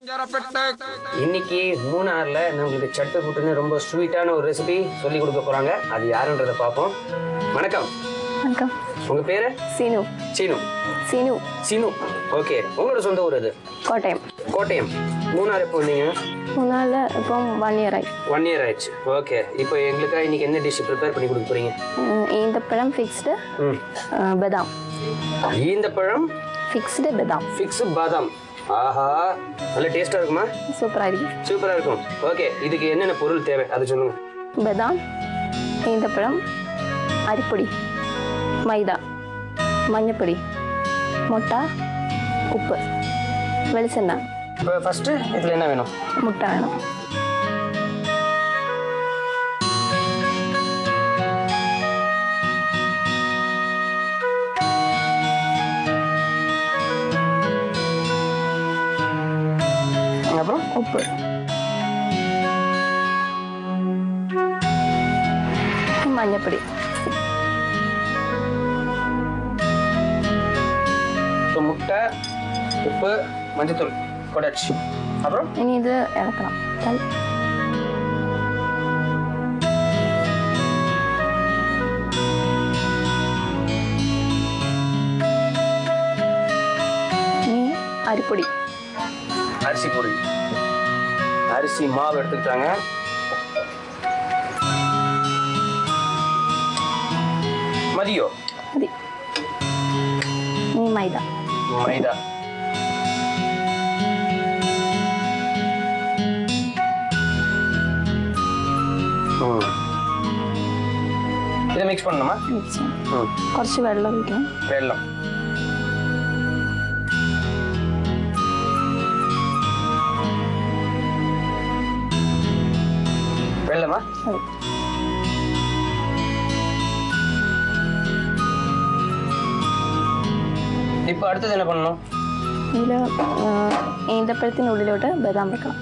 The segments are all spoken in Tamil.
இன்னைக்கு மூணார்ல நம்மளுக்கு சட்டு புட்டுன்னு ரொம்ப ஸ்வீட்டான ஒரு ரெசிபி சொல்லி கொடுக்க போறாங்க. அது யாருன்றதை பார்ப்போம். வணக்கம். வணக்கம். உங்க பேரு? சீனு. சீனு. சீனு. சீனு. ஓகே. உங்களோட சொந்த ஊர் அது? கோட்டயம். கோட்டயம். மூணார் எப்போ வந்தீங்க? மூணாரில் இப்போ 1 year ஆகி. 1 year ஆயிடுச்சு. ஓகே. இப்போ எங்களுக்காக இன்னைக்கு என்ன டிஷ் ப்ரிப்பேர் பண்ணி கொடுக்க போறீங்க? இந்த பழம் ஃபிக்ஸ்டு பதாம். இந்த பழம் ஃபிக்ஸ்டு பதாம். ஃபிக்ஸ் பாதாம். ஆஹா, நல்ல டேஸ்டா இருக்குமா? சூப்பராக இருக்கு. சூப்பரா இருக்கும். ஓகே, இதுக்கு என்னென்ன பொருள் தேவை அது சொல்லுங்க. பதாம், இந்த பழம், அரிப்பொடி, மைதா, மஞ்சப்பொடி, முட்டை, உப்பு, வெளிச்செண்ணெய். இப்போ ஃபர்ஸ்ட் இதில் என்ன வேணும்? முட்டை வேணும். அப்புறம் உப்பு, மஞ்சப்பொடி. முட்டை, உப்பு, மஞ்சத்தூள் போட்டாச்சு. அப்புறம் இனி இது இறக்கலாம். அரிப்பொடி, அரிசி பொடி, அரிசி மாவு எடுத்துக்கிட்டாங்க. மதியோ மதி. மைதா, மைதா, இதை மிக்ஸ் பண்ணணுமா? மிக்ஸ் കുറച്ച് വെള്ളം ഒഴിക്കണം. வெல்லம், வெல்லமா? இப்போ അടുത്തது என்ன பண்ணணும்? ഇതിൽ ഈന്തപ്പഴത്തിനുള്ളിലോട്ട് ബദാം വെക്കണം.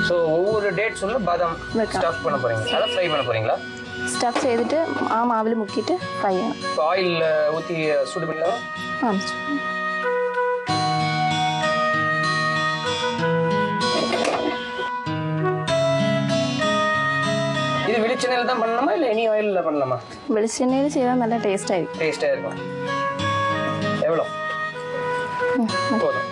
ஸோ ஒவ்வொரு டேட் சொல்ல பாதாம் ஸ்டஃப் பண்ண போறீங்க, அதை ஃப்ரை பண்ண போறீங்களா? സ്റ്റഫ് ചെയ്തിട്ട് ആ മാവിൽ മുക്കിയിട്ട് ഫ്രൈ ചെയ്യണം. இப்போ ஆயில் ஊற்றி சூடு பண்ணலாம். இது வெளிச்செண்ணெயில் தான் பண்ணலாமா இல்லை எனி ஆயிலில் பண்ணலாமா? വെളിച്ചെണ്ണയിൽ ചെയ്താൽ നല്ല ടേസ്റ്റ് ആയിരിക്കും. டேஸ்டாக இருக்கும். எவ்வளோ போதும்?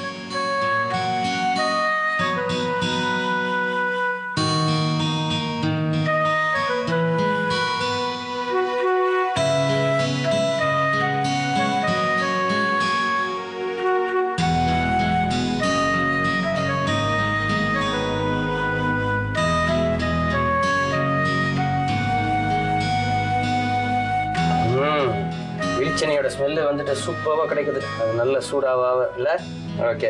வெளிச்செண்ணையோட ஸ்மெல்லு வந்துட்டு சூப்பராக கிடைக்குது. அது நல்ல சூடாக இல்லை? ஓகே.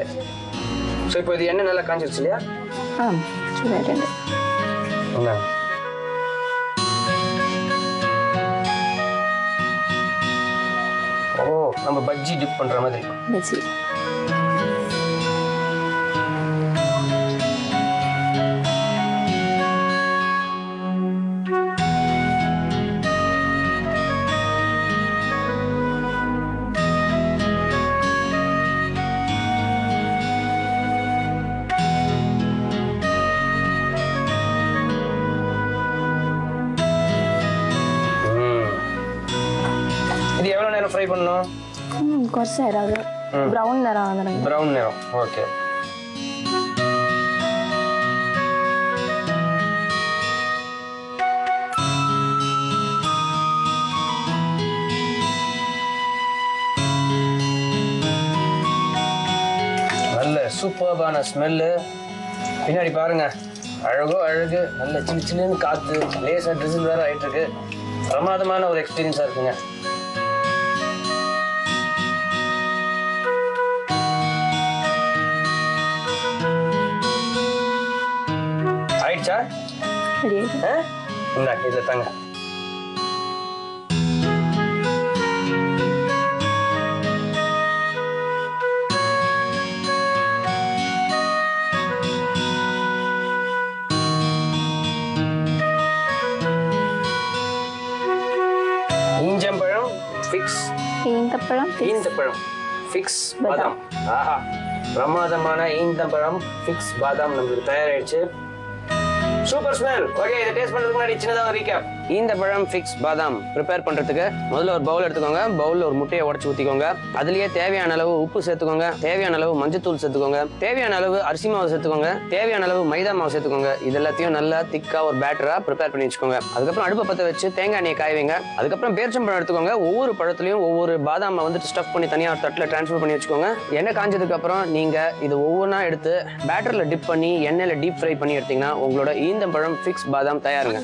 ஸோ இப்போ இது எண்ணெய் நல்லா காஞ்சிருச்சு இல்லையா? ചൂടായിട്ടുണ്ട്. ஓ, நம்ம பஜ்ஜி டிப் பண்ணுற மாதிரி. ബജി. இது எவ்வளோ நேரம் ஃப்ரை பண்ணணும்? കുറച്ച് നേരം അത് ബ്രൗൺ നിറമാകാൻ തുടങ്ങി. ப்ரௌன் நேரம். ஓகே. நல்ல சூப்பர்பான ஸ்மெல்லு. பின்னாடி பாருங்க, அழகோ அழகு. நல்ல சின்ன சின்ன காற்று, லேசாக ட்ரிசில் வேறு ஆகிட்டு இருக்கு. பிரமாதமான ஒரு எக்ஸ்பீரியன்ஸாக இருக்குங்க. ஆயிடுச்சா? ரெடி ஆயிடுச்சு. இந்தா இதில் தாங்க. ஈஞ்சம்பழம் ஃபிக்ஸ் ஈந்தப்பழம் ஃபிக்ஸ் பாதாம். ஆஹா, பிரமாதமான ஈந்தப்பழம் ஃபிக்ஸ் பாதாம் நமக்கு தயாராயிடுச்சு. Super smell. ஓகே, இதை டேஸ்ட் பண்றதுக்கு முன்னாடி சின்னதாக ஒரு ரீகேப். ஈந்தப்பழம் ஃபிக்ஸ் பாதாம் ப்ரிப்பேர் பண்றதுக்கு முதல்ல ஒரு பவுல் எடுத்துக்கோங்க. பவுல்ல ஒரு முட்டையை உடைச்சு ஊத்திக்கோங்க. அதுலயே தேவையான அளவு உப்பு சேர்த்துக்கோங்க, தேவையான அளவு மஞ்சத்தூள் சேர்த்துக்கோங்க, தேவையான அளவு அரிசி மாவு சேர்த்துக்கோங்க, தேவையான அளவு மைதா மாவு சேர்த்துக்கோங்க. இது எல்லாத்தையும் நல்லா திக்கா ஒரு பேட்டரா ப்ரிப்பேர் பண்ணி வச்சுக்கோங்க. அதுக்கப்புறம் அடுப்பை பற்ற வச்சு தேங்காய் எண்ணெயை காய வைங்க. அதுக்கப்புறம் பேரிச்சம்பழம் எடுத்துக்கோங்க. ஒவ்வொரு பழத்துலையும் ஒவ்வொரு பாதாமை வந்துட்டு ஸ்டஃப் பண்ணி தனியாக தட்டில் ட்ரான்ஸ்ஃபர் பண்ணி வச்சுக்கோங்க. எண்ணெய் காஞ்சதுக்கு அப்புறம் நீங்க இது ஒவ்வொன்றா எடுத்து பேட்டர்ல டிப் பண்ணி எண்ணெயில டீப் ஃப்ரை பண்ணி எடுத்தீங்கன்னா உங்களோட ஈந்தப்பழம் ஃபிக்ஸ் பாதாம் தயாருங்க.